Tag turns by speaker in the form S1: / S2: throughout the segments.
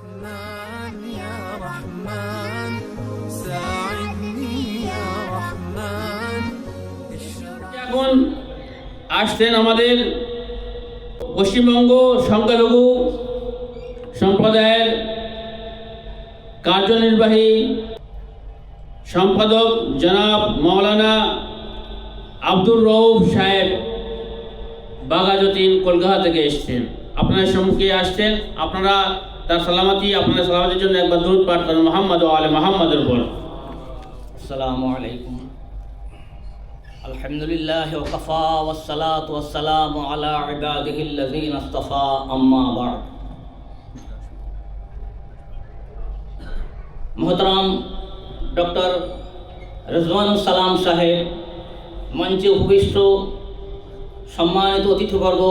S1: رحمن يا رحمن ساعدني يا رحمن
S2: এখন আসছেন আমাদের পশ্চিমবঙ্গ সংখ্যালঘু সম্প্রদায়ের কার্যনির্বাহী সম্পাদক জনাব মাওলানা আব্দুর রউফ সাহেব বাঘাযতীন কলকাতা থেকে এসেছেন। আপনাদের সম্মুখে আসছেন। আপনারা তার আপনাদের সালামতির জন্য একবার দরুদ পাঠ করেন মুহাম্মদ ওয়া আলে মুহাম্মাদের উপর।
S3: আসসালামু আলাইকুম। আলহামদুলিল্লাহ ওয়া কাফা ওয়াস সালাতু ওয়াস সালামু আলা ইবাদিহিল্লাযীনা ইসতাফা, আম্মা বা'দ। মোহতারাম ডক্টর রিজওয়ানুস সালাম সাহেব, মঞ্চে উপবিষ্ট সম্মানিত অতিথিবর্গ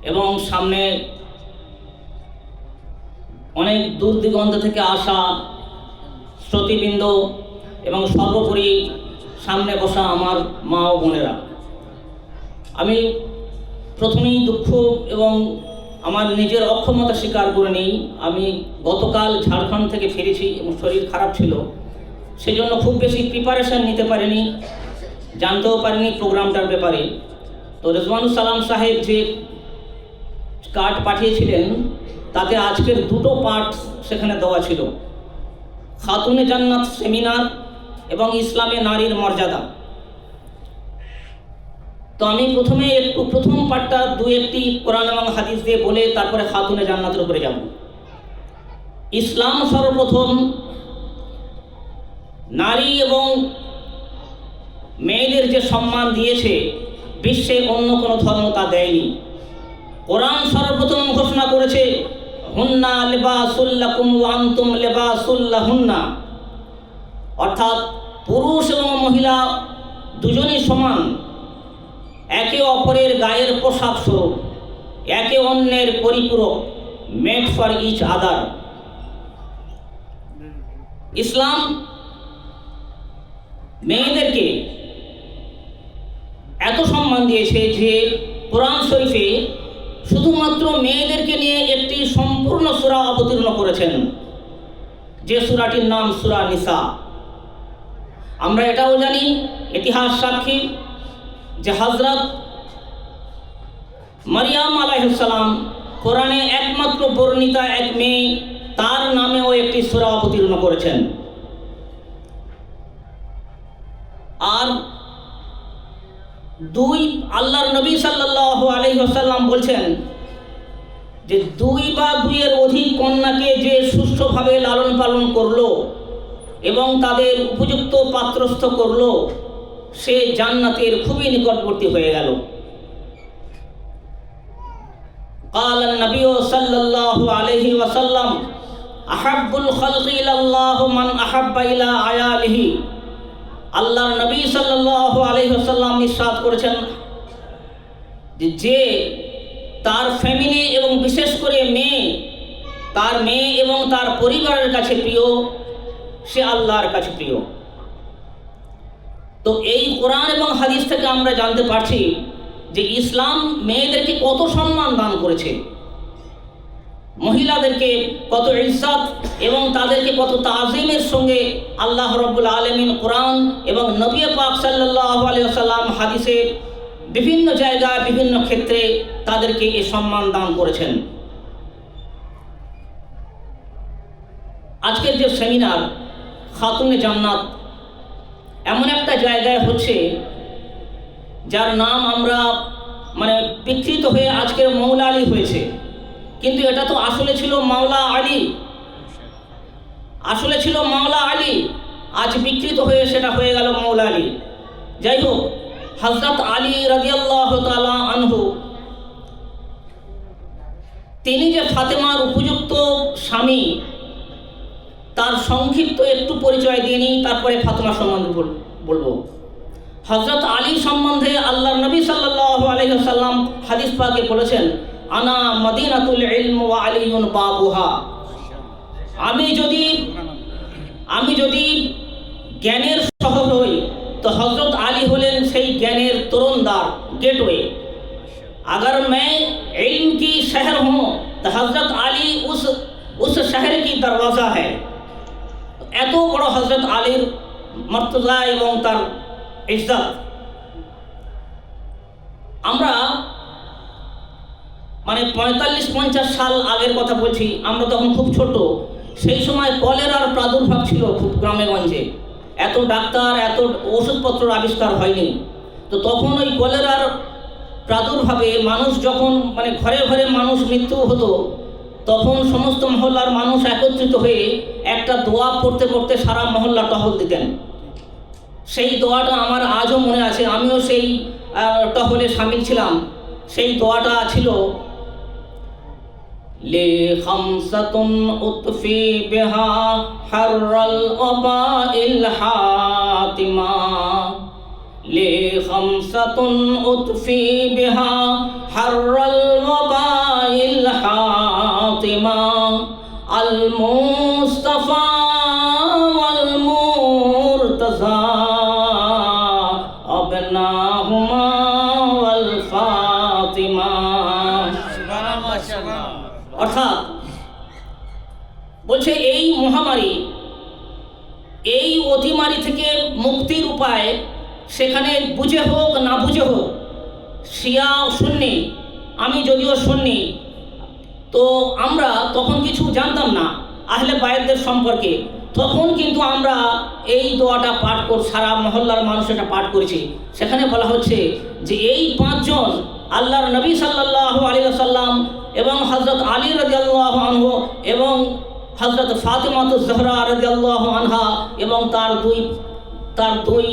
S3: এবং সামনে অনেক দূর দিগন্ত থেকে আসা শ্রোতৃবৃন্দ এবং সর্বোপরি সামনে বসা আমার মা ও বোনেরা, আমি প্রথমেই দুঃখ এবং আমার নিজের অক্ষমতা স্বীকার করে নিই। আমি গতকাল ঝাড়খণ্ড থেকে ফিরেছি এবং শরীর খারাপ ছিল, সেজন্য খুব বেশি প্রিপারেশন নিতে পারিনি, জানতেও পারিনি প্রোগ্রামটার ব্যাপারে। তো রিজওয়ানুস সালাম সাহেব যে কার্ড পাঠিয়েছিলেন তাতে আজকের দুটো পার্ট সেখানে দেওয়া ছিল, খাতুনে জান্নাত সেমিনার এবং ইসলামে নারীর মর্যাদা। তো আমি প্রথম পার্টটা একটি কোরআন এবং হাদিস দিয়ে বলে তারপরে খাতুনে জান্নাতের উপরে যাব। ইসলাম সর্বপ্রথম নারী এবং মেয়েদের যে সম্মান দিয়েছে, বিশ্বের অন্য কোনো ধর্ম তা দেয়নি। কোরআন সর্বপ্রথম ঘোষণা করেছে হুন্না লিবাসুল লাকুম ওয়া আনতুম লিবাসুল লাহুন্না, অর্থাৎ পুরুষ এবং মহিলা দুজনই সমান, একে অপরের গায়ের পোশাক স্বরূপ, একে অন্যের পরিপূরক, মেড ফর ইচ আদার। ইসলাম মেয়েদেরকে এত সম্মান দিয়েছে যে কোরআন শরীফে শুধুমাত্র মেয়েদেরকে নিয়ে একটি সম্পূর্ণ সূরা অবতীর্ণ করেছেন, যে সূরাটির নাম সূরা নিসা। আমরা এটাও জানি, ইতিহাস সাক্ষী, যে হযরত মারিয়াম আলাইহিস সালাম কোরআনে একমাত্র বর্ণিতা এক মেয়ে, তার নামেও একটি সূরা অবতীর্ণ করেছেন। আর আল্লাহর নবী সাল্লাল্লাহু আলাইহি ওয়াসাল্লাম বলছেন যে দুইয়ের অধিক কন্যাকে যে সুষ্ঠুভাবে লালন পালন করলো এবং তাদের উপযুক্ত পাত্রস্থ করলো, সে জান্নাতের খুবই নিকটবর্তী হয়ে গেল। قال النبي صلى الله عليه وسلم احب الخلق الى الله من احب الى عياله। আল্লাহর নবী সাল্লাল্লাহু আলাইহি ওয়াসাল্লাম ইরশাদ করেছেন যে তার ফ্যামিলি এবং বিশেষ করে তার মেয়ে এবং তার পরিবারের কাছে প্রিয়, সে আল্লাহর কাছে প্রিয়। তো এই কোরআন এবং হাদিস থেকে আমরা জানতে পারছি যে ইসলাম মেয়েদেরকে কত সম্মান দান করেছে, মহিলাদেরকে কত ইজ্জত এবং তাদেরকে কত তাজিমের সঙ্গে আল্লাহ রাব্বুল আলামিন কোরআন এবং নবী পাক সাল্লাল্লাহু আলাইহি ওয়াসাল্লাম হাদিসে বিভিন্ন জায়গায় বিভিন্ন ক্ষেত্রে তাদেরকে এই সম্মান দান করেছেন। আজকের যে সেমিনার খাতুনে জান্নাত এমন একটা জায়গায় হচ্ছে যার নাম আমরা বিকৃত হয়ে আজকের মৌলা আলী হয়েছে, কিন্তু এটা তো আসলে ছিল মাওলা আলী, আজ বিকৃত হয়ে সেটা হয়ে গেল মৌলা আলী। যাই হোক, হযরত আলী রাদিয়াল্লাহু তাআলা আনহু তিনি যে ফাতেমার উপযুক্ত স্বামী, তার সংক্ষিপ্ত একটু পরিচয় দিয়ে নিই, তারপরে ফাতেমা সম্বন্ধে বলবো। হযরত আলী সম্বন্ধে আল্লাহর নবী সাল্লাল্লাহু আলাইহি ওয়াসাল্লাম হাদিস পাকে বলেছেন আনা মদিনাতুল ইলম ওয়া আলিয়ুন বাবুহা। আমি যদি জ্ঞানের শহর হই তো হযরত আলী হলেন সেই জ্ঞানের তরুণদ্বার, गेटवे। अगर मैं इल्म की शहर हूँ तो हज़रत अली उस उस शहर की दरवाज़ा है। এত বড় হযরত আলীর মর্তজা এবং তার ইজ্জত। আমরা মানে 45-50 সাল আগের কথা বলছি, আমরা তখন খুব ছোট। সেই সময় কলেরার প্রাদুর্ভাব ছিল খুব গ্রামে গঞ্জে, এত ডাক্তার এত ওষুধপত্র আবিষ্কার হয়নি। তো তখন ওই কলেরার প্রাদুর্ভাবে মানুষ যখন মানে ঘরে ঘরে মানুষ মৃত্যু হতো, তখন সমস্ত মহল্লার মানুষ একত্রিত হয়ে একটা দোয়া পড়তে পড়তে সারা মহল্লা টহল দিতেন। সেই দোয়াটা আমার আজও মনে আছে, আমিও সেই টহলে শামিল ছিলাম। সেই দোয়াটা ছিল লি খামসাতুন উতফি বিহা হাররাল ওবাইল হাতিমা, লি খামসাতুন উতফি বিহা হাররাল ওবাইল হাতিমা, আল মুস্তাফা ওয়াল মুরতাজা আবনাহুমা ওয়াল ফাতিমা। অর্থাৎ বলছে এই মহামারী, এই অতিমারী থেকে মুক্তির উপায় সেখানে বুঝে হোক না বুঝে হোক, শিয়া সুন্নি, আমি যদিও সুন্নি, তো আমরা তখন কিছু জানতাম না আহলে বায়তদের সম্পর্কে। তখন কিন্তু আমরা এই দোয়াটা পাঠ সারা মহল্লার মানুষ এটা পাঠ করেছি। সেখানে বলা হচ্ছে যে এই 5 জন আল্লাহর নবী সাল্লাল্লাহু আলাইহি ওয়াসাল্লাম এবং হযরত আলী রাদিয়াল্লাহু আনহু এবং হযরত ফাতিমাতুজ জহরা রাদিয়াল্লাহু আনহা এবং তার দুই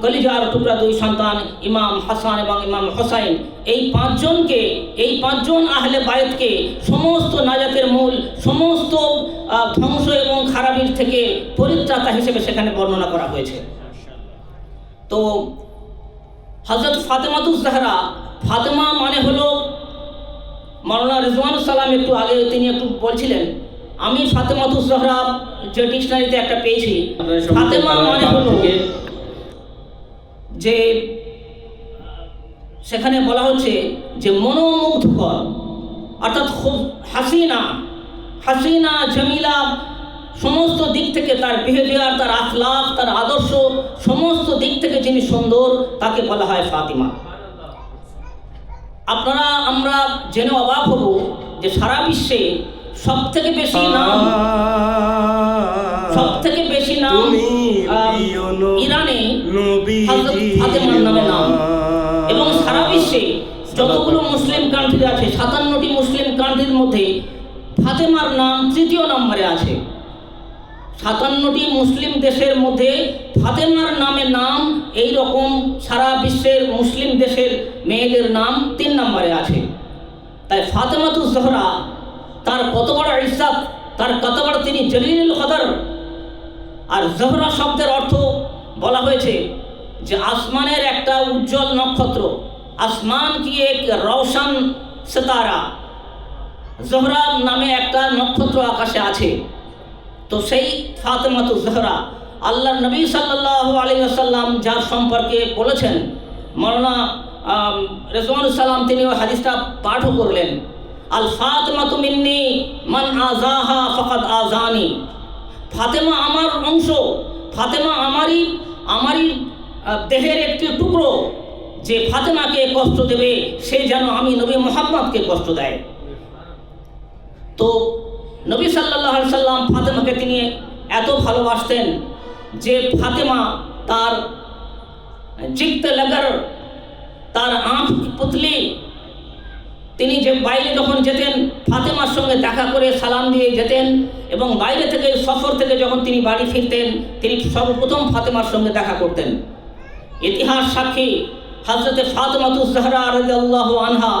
S3: কলিজার টুকরা 2 সন্তান ইমাম হাসান এবং ইমাম হোসাইন, এই 5 জনকে, এই 5 জন আহলে বায়তকে সমস্ত নাজাতের মূল, সমস্ত ধ্বংস এবং খারাপির থেকে পরিত্রাতা হিসেবে সেখানে বর্ণনা করা হয়েছে। তো হযরত ফাতেমাতুজ জহরা, ফাতেমা মানে হলো, মাওলানা রিজওয়ানুস সালাম একটু আগে তিনি একটু বলছিলেন, আমি ফাতেমাতুজ জহরা যে ডিকশনারিতে একটা পেয়েছি, ফাতেমা মানে হলো যে সেখানে বলা হচ্ছে যে মনোমুগ্ধকর, অর্থাৎ খুব হাসিনা জামিলা, সমস্ত দিক থেকে তার বিহেভিয়ার, তার আখলাক, তার আদর্শ, সমস্ত দিক থেকে যিনি সুন্দর তাকে বলা হয় ফাতিমা। আমরা জেনে অবাক হব যে সারা বিশ্বে সবথেকে বেশি নাম ইরানে হযরত ফাতেমার নামে নাম, এবং সারা বিশ্বে যতগুলো মুসলিম কান্ট্রি আছে 57টি মুসলিম কান্ট্রির মধ্যে ফাতেমার নাম 3য় নম্বরে আছে। 57টি মুসলিম দেশের মধ্যে ফাতেমার নামে নাম এই রকম সারা বিশ্বের মুসলিম দেশের মেয়েদের নাম 3 নম্বরে আছে। তাই ফাতেমাতুজ জহরা, তার কত বড় ইজ্জত, তার কত বড় তিনি জলিলুল কদর। আর জহরা শব্দের অর্থ বলা হয়েছে যে আসমানের একটা উজ্জ্বল নক্ষত্র, আসমান কি এক রওশন সিতারা, জহরা নামে একটা নক্ষত্র আকাশে আছে। তো সেই ফাতেমাতুজ জহরা আল্লাহর নবী সাল্লাল্লাহু আলাইহি ওয়াসাল্লাম যার সম্পর্কে বলেছেন, মাওলানা রিজওয়ানুস সালাম তিনি ওই হাদিসটা পাঠও করলেন, আল ফাতেমাতু মিন্নি মান আযাহা ফাকাদ আযানি। ফাতেমা আমার অংশ, ফাতেমা আমারই দেহের একটি টুকরো, যে ফাতেমাকে কষ্ট দেবে সে যেন আমি নবী মুহাম্মদকে কষ্ট দেয়। তো নবী সাল্লাল্লাহু আলাইহি সাল্লাম ফাতেমাকে তিনি এত ভালোবাসতেন যে ফাতেমা তার জিগত লগর, তার আঁখ পুতলি, তিনি যে বাইরে যখন যেতেন ফাতেমার সঙ্গে দেখা করে সালাম দিয়ে যেতেন, এবং বাইরে থেকে সফর থেকে যখন তিনি বাড়ি ফিরতেন তিনি সর্বপ্রথম ফাতেমার সঙ্গে দেখা করতেন। ইতিহাস সাক্ষী হযরতে ফাতেমাতুজ জহরা রাদিয়াল্লাহু আনহা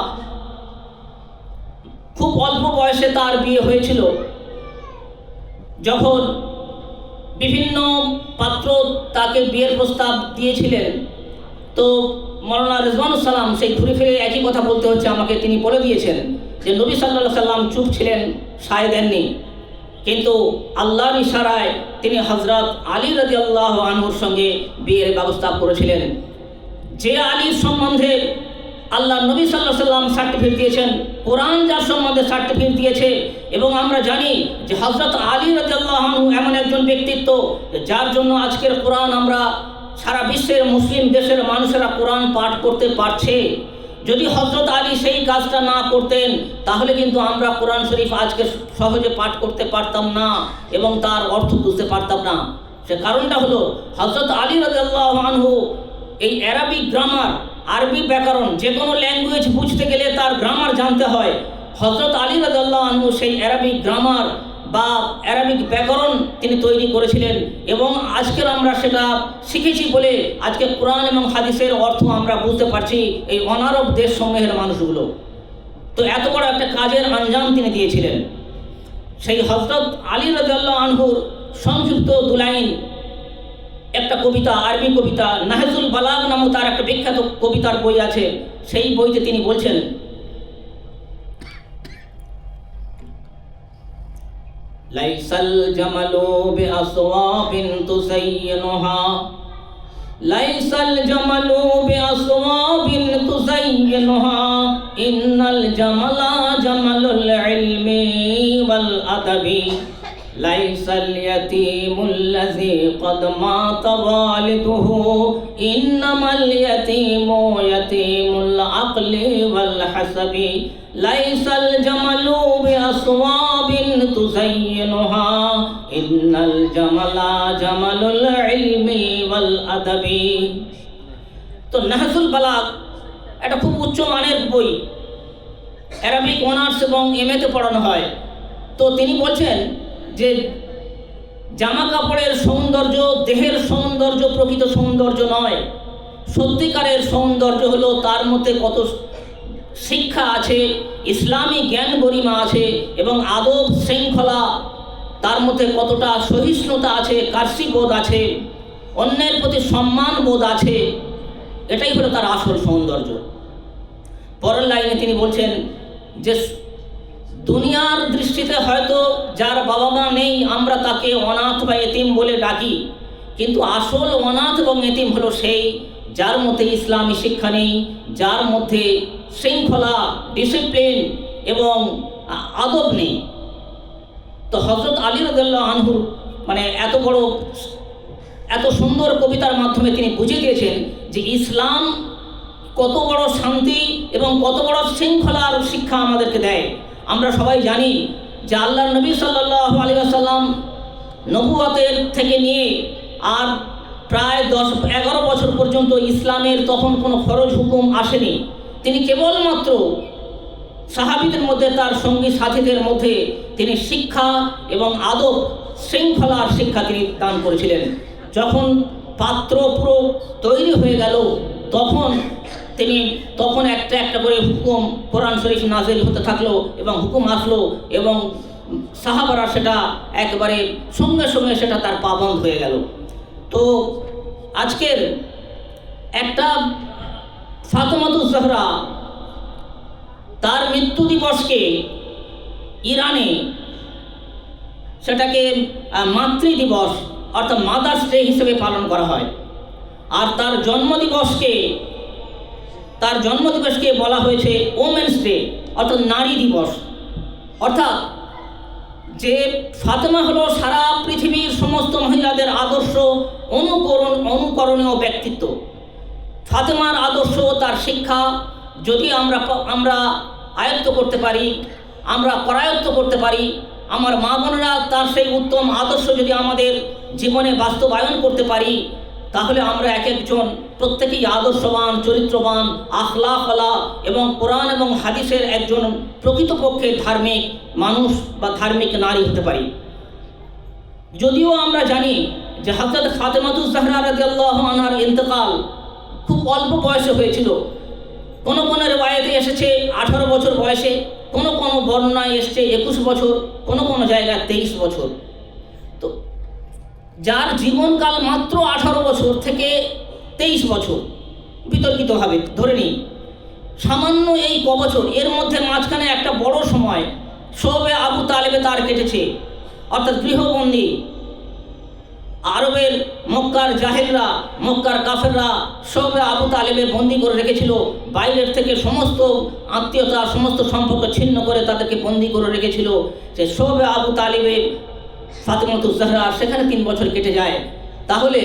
S3: খুব অল্প বয়সে তার বিয়ে হয়েছিল। যখন বিভিন্ন পাত্র তাকে বিয়ের প্রস্তাব দিয়েছিলেন, তো মাওলানা রিজওয়ানুস সালাম সেই ঘুরে ফিরে একই কথা বলতে হচ্ছে আমাকে, তিনি বলে দিয়েছেন যে নবী সাল্লাল্লাহু আলাইহি সাল্লাম চুপ ছিলেন, সায় দেননি, কিন্তু আল্লাহর ইশারায় তিনি হযরত আলী রাদিয়াল্লাহু আনহুর সঙ্গে বিয়ের ব্যবস্থা করেছিলেন। যে আলীর সম্বন্ধে আল্লাহ নবী সাল্লাল্লাহু আলাইহি সাল্লাম সার্টিফিকেট দিয়েছেন কোরআন যার সম্বন্ধে সার্টিফিকেট দিয়েছে। এবং আমরা জানি যে হযরত আলী রাদিয়াল্লাহু আনহু এমন একজন ব্যক্তিত্ব যার জন্য আজকের কোরআন আমরা সারা বিশ্বের মুসলিম দেশের মানুষেরা কোরআন পাঠ করতে পারছে। যদি হযরত আলী সেই কাজটা না করতেন তাহলে কিন্তু আমরা কোরআন শরীফ আজকে সহজে পাঠ করতে পারতাম না এবং তার অর্থ বুঝতে পারতাম না। সে কারণটা হলো হযরত আলী রাদিয়াল্লাহু আনহু এই অ্যারাবিক গ্রামার, আরবি ব্যাকরণ, যে কোনো ল্যাঙ্গুয়েজ বুঝতে গেলে তার গ্রামার জানতে হয়। হযরত আলী রাদিয়াল্লাহু আনহু সেই অ্যারাবিক গ্রামার বা অ্যারাবিক ব্যাকরণ তিনি তৈরি করেছিলেন এবং আজকের আমরা সেটা শিখেছি বলে আজকে কোরআন এবং হাদিসের অর্থ আমরা বুঝতে পারছি এই অনারব দেশসমূহের মানুষগুলো। তো এত বড় একটা কাজের আঞ্জাম তিনি দিয়েছিলেন। সেই হযরত আলী রাদিয়াল্লাহু আনহুর সংক্ষিপ্ত দুলাইন একটা কবিতা, আরবি কবিতা, নাহজুল বালাগ নামক তার একটা বিখ্যাত কবিতার বই আছে। সেই বইতে তিনি বলছেন, লাইসাল জামালু বিআসওয়াবিন তুযায়্যিনুহা, লাইসাল জামালু বিআসওয়াবিন তুযায়্যিনুহা, ইন্নাল জামালা জামালুল ইলমি ওয়াল আদাবি, লাইসাল ইয়াতীমুল্লাযী ক্বাদ মাতা ওয়ালিদুহু, ইন্নামাল ইয়াতীমু ইয়াতীমুল আকলি ওয়াল হাসাবি, লাইসাল জামালু বিআসওয়াবিন তুযায়্যিনুহা, ইন্নাল জামালা জামালুল ইলমি ওয়াল আদাবি। তো নাহজুল বালাগ একটা খুব উচ্চ মানের বই, অ্যারাবিক অনার্স এবং এমএতে পড়ানো হয়। তো তিনি বলছেন যে জামা কাপড়ের সৌন্দর্য, দেহের সৌন্দর্য প্রকৃত সৌন্দর্য নয়, সত্যিকারের সৌন্দর্য হলো তার মধ্যে কত শিক্ষা আছে, ইসলামী জ্ঞান গরিমা আছে এবং আদব শৃঙ্খলা, তার মধ্যে কতটা সহিষ্ণুতা আছে, কার্যবোধ আছে, অন্যের প্রতি সম্মান বোধ আছে, এটাই হলো তার আসল সৌন্দর্য। পরের লাইনে তিনি বলছেন যে দুনিয়ার দৃষ্টিতে হয়তো যার বাবা মা নেই আমরা তাকে অনাথ বা এতিম বলে ডাকি, কিন্তু আসল অনাথ এবং এতিম হলো সেই যার মধ্যে ইসলামী শিক্ষা নেই, যার মধ্যে শৃঙ্খলা, ডিসিপ্লিন এবং আদব নেই। তো হযরত আলী রাদিয়াল্লাহু আনহু মানে এত বড়, এত সুন্দর কবিতার মাধ্যমে তিনি বুঝিয়ে দিয়েছেন যে ইসলাম কত বড় শান্তি এবং কত বড় শৃঙ্খলার শিক্ষা আমাদেরকে দেয়। আমরা সবাই জানি যে আল্লাহর নবী সাল্লাল্লাহু আলাইহি ওয়াসাল্লাম নবুয়তের থেকে নিয়ে আর প্রায় 10-11 বছর পর্যন্ত ইসলামের তখন কোনো ফরজ হুকুম আসেনি। তিনি কেবলমাত্র সাহাবীদের মধ্যে, তার সঙ্গী সাথীদের মধ্যে তিনি শিক্ষা এবং আদব শৃঙ্খলার শিক্ষা তিনি দান করেছিলেন। যখন পাত্র পুরো তৈরি হয়ে গেল তখন একটা একটা করে হুকুম কোরআন শরীফ নাজিল হতে থাকলো এবং হুকুম আসলো এবং সাহাবারা সেটা একবারে সঙ্গে সঙ্গে সেটা তার পাবন্দ হয়ে গেল। তো আজকের একটা ফাতেমাতুজ জহরা তার মৃত্যু দিবসকে ইরানে সেটাকে মাতৃ দিবস অর্থাৎ মাদার্স ডে হিসেবে পালন করা হয়। আর তার জন্মদিবসকে বলা হয়েছে ওমেন্স ডে অর্থাৎ নারী দিবস। অর্থাৎ যে ফাতেমা হলো সারা পৃথিবীর সমস্ত মহিলাদের আদর্শ অনুকরণীয় ব্যক্তিত্ব। ফাতেমার আদর্শ, তার শিক্ষা যদি আমরা আয়ত্ত করতে পারি, আমরা করায়ত্ত করতে পারি, আমার মা বোনেরা তার সেই উত্তম আদর্শ যদি আমাদের জীবনে বাস্তবায়ন করতে পারি, তাহলে আমরা এক একজন প্রত্যেকেই আদর্শবান, চরিত্রবান, আখলাকওয়ালা এবং কোরআন এবং হাদিসের একজন প্রকৃতপক্ষে ধার্মিক মানুষ বা ধার্মিক নারী হতে পারি। যদিও আমরা জানি যে হযরত ফাতেমাতুজ জহরা রাদিয়াল্লাহু আনহার ইন্তেকাল খুব অল্প বয়সে হয়েছিল। কোনো কোনো রিওয়ায়াতে এসেছে 18 বছর বয়সে, কোনো কোনো বর্ণনায় এসেছে 21 বছর, কোনো কোনো জায়গায় 23 বছর। তো যার জীবনকাল মাত্র 18 বছর থেকে 23 বছর বিতর্কিতভাবে ধরে নিই, সামান্য এই কবছর, এর মধ্যে মাঝখানে একটা বড় সময় শোবে আবু তালেবে তার কেটেছে, অর্থাৎ গৃহবন্দী। আরবের মক্কার জাহেলরা, মক্কার কাফেররা সবে আবু তালেবে বন্দি করে রেখেছিল। বাইরের থেকে সমস্ত আত্মীয়তা, সমস্ত সম্পর্ক ছিন্ন করে তাদেরকে বন্দি করে রেখেছিল। যে সবে আবু তালেবে ফাতেমাতুজ জাহরা সেখানে 3 বছর কেটে যায়। তাহলে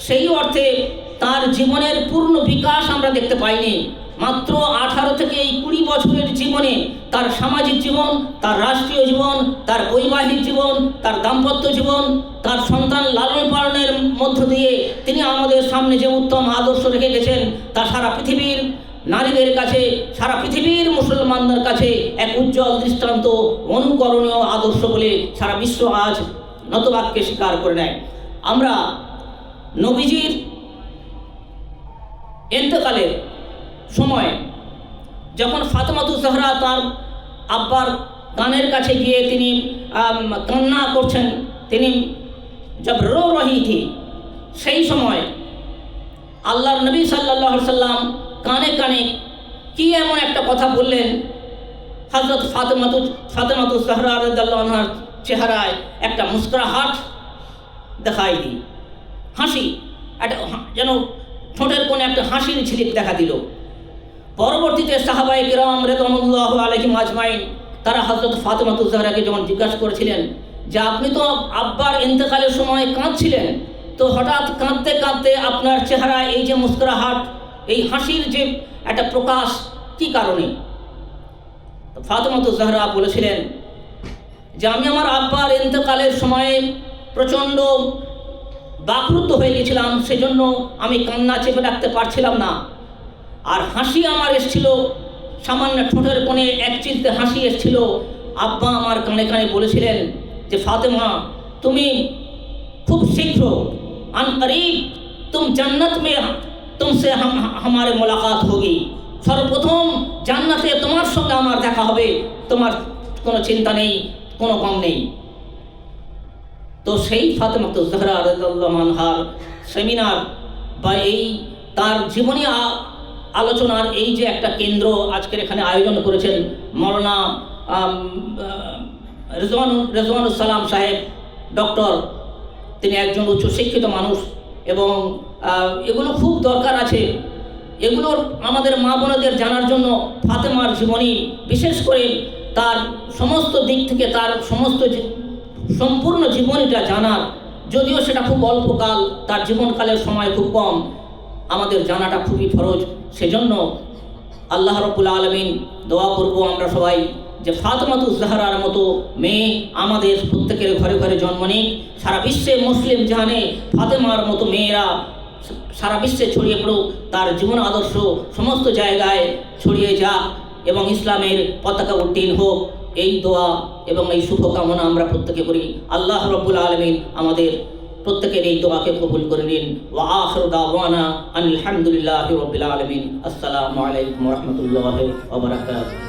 S3: সেই অর্থে তার জীবনের পূর্ণ বিকাশ আমরা দেখতে পাইনি। মাত্র 18 থেকে 20 বছরের জীবনে তার সামাজিক জীবন, তার রাষ্ট্রীয় জীবন, তার বৈবাহিক জীবন, তার দাম্পত্য জীবন, তার সন্তান লালন পালনের মধ্য দিয়ে তিনি আমাদের সামনে যে উত্তম আদর্শ রেখে গেছেন তা সারা পৃথিবীর নারীদের কাছে, সারা পৃথিবীর মুসলমানদের কাছে এক উজ্জ্বল দৃষ্টান্ত, অনুকরণীয় আদর্শ বলে সারা বিশ্ব আজ নতবাক্যে স্বীকার করে নেয়। আমরা নবীজির ইন্তেকালের সময় যখন ফাতেমাতুজ জাহরা তার আব্বার কানের কাছে গিয়ে তিনি কান্না করছেন, তিনি জব রো রহি থি, সেই সময় আল্লাহর নবী সাল্লাল্লাহু আলাইহি সাল্লাম কানে কানে কি এমন একটা কথা বললেন, হযরত ফাতেমাতুজ জাহরা রাদিয়াল্লাহু আনহার চেহারায় একটা মুস্কুরাহাট দেখাই দিই, হাসি, একটা যেন ঠোঁটের কোণে একটা হাসির ঝিলিক দেখা দিল। পরবর্তীতে সাহাবায়ে কিরাম রিদওয়ানুল্লাহি আলাইহিম আজমাইন তারা হযরত ফাতেমাতুজ জাহরাকে যখন জিজ্ঞাসা করেছিলেন যে আপনি তো আব্বার ইন্তেকালের সময় কাঁদছিলেন, তো হঠাৎ কাঁদতে কাঁদতে আপনার চেহারায় এই যে মুস্কুরাহাট, এই হাসির যে একটা প্রকাশ, কি কারণে? ফাতেমাতুজ জাহরা বলেছিলেন যে আমি আমার আব্বার ইন্তেকালের সময়ে প্রচণ্ড বাকরুদ্ধ হয়ে গেছিলাম, সেজন্য আমি কান্না চেপে রাখতে পারছিলাম না। আর হাসি আমার এসছিল, সামান্য ঠোঁটের কোণে এক চিলতে হাসি এসছিল। আব্বা আমার কানে কানে বলেছিলেন যে ফাতেমা, তুমি খুব শীঘ্র আন করিব তুম জান্নাত মে তুমসে हमारे मुलाकात होगी, সর্বপ্রথম জান্নাতে তোমার সঙ্গে আমার দেখা হবে, তোমার কোনো চিন্তা নেই, কোনো কম নেই। তো সেই ফাতেমাতুজ জাহরা রাদিয়াল্লাহু আনহার সেমিনার বা এই তার জীবনী আলোচনার এই যে একটা কেন্দ্র আজকের এখানে আয়োজন করেছেন মৌলানা রেজওয়ানুস সালাম সাহেব ডক্টর, তিনি একজন উচ্চশিক্ষিত মানুষ এবং এগুলো খুব দরকার আছে। এগুলোর আমাদের মা বোনদের জানার জন্য ফাতেমার জীবনী, বিশেষ করে তার সমস্ত দিক থেকে তার সমস্ত সম্পূর্ণ জীবনীটা জানার, যদিও সেটা খুব অল্পকাল, তার জীবনকালের সময় খুব কম, আমাদের জানাটা খুবই ফরজ। সেজন্য আল্লাহ রাব্বুল আলামিন দোয়া করব আমরা সবাই যে ফাতেমাতুজ জাহরার মতো মেয়ে আমাদের প্রত্যেকের ঘরে ঘরে জন্ম নিক, সারা বিশ্বে মুসলিম জাহানে ফাতেমার মতো মেয়েরা সারা বিশ্বে ছড়িয়ে পড়ুক, তার জীবন আদর্শ সমস্ত জায়গায় ছড়িয়ে যাক এবং ইসলামের পতাকা উড্ডীন হোক, এই দোয়া এবং এই শুভকামনা আমরা প্রত্যেকে করি। আল্লাহ রাব্বুল আলামিন আমাদের প্রত্যেকের এই দোয়াকে কবুল করে নিন। ওয়া আখিরু দাওয়ানা আলহামদুলিল্লাহি রাব্বিল আলামিন। আসসালামু আলাইকুম ওয়া রাহমাতুল্লাহি ওয়া বারাকাতুহু।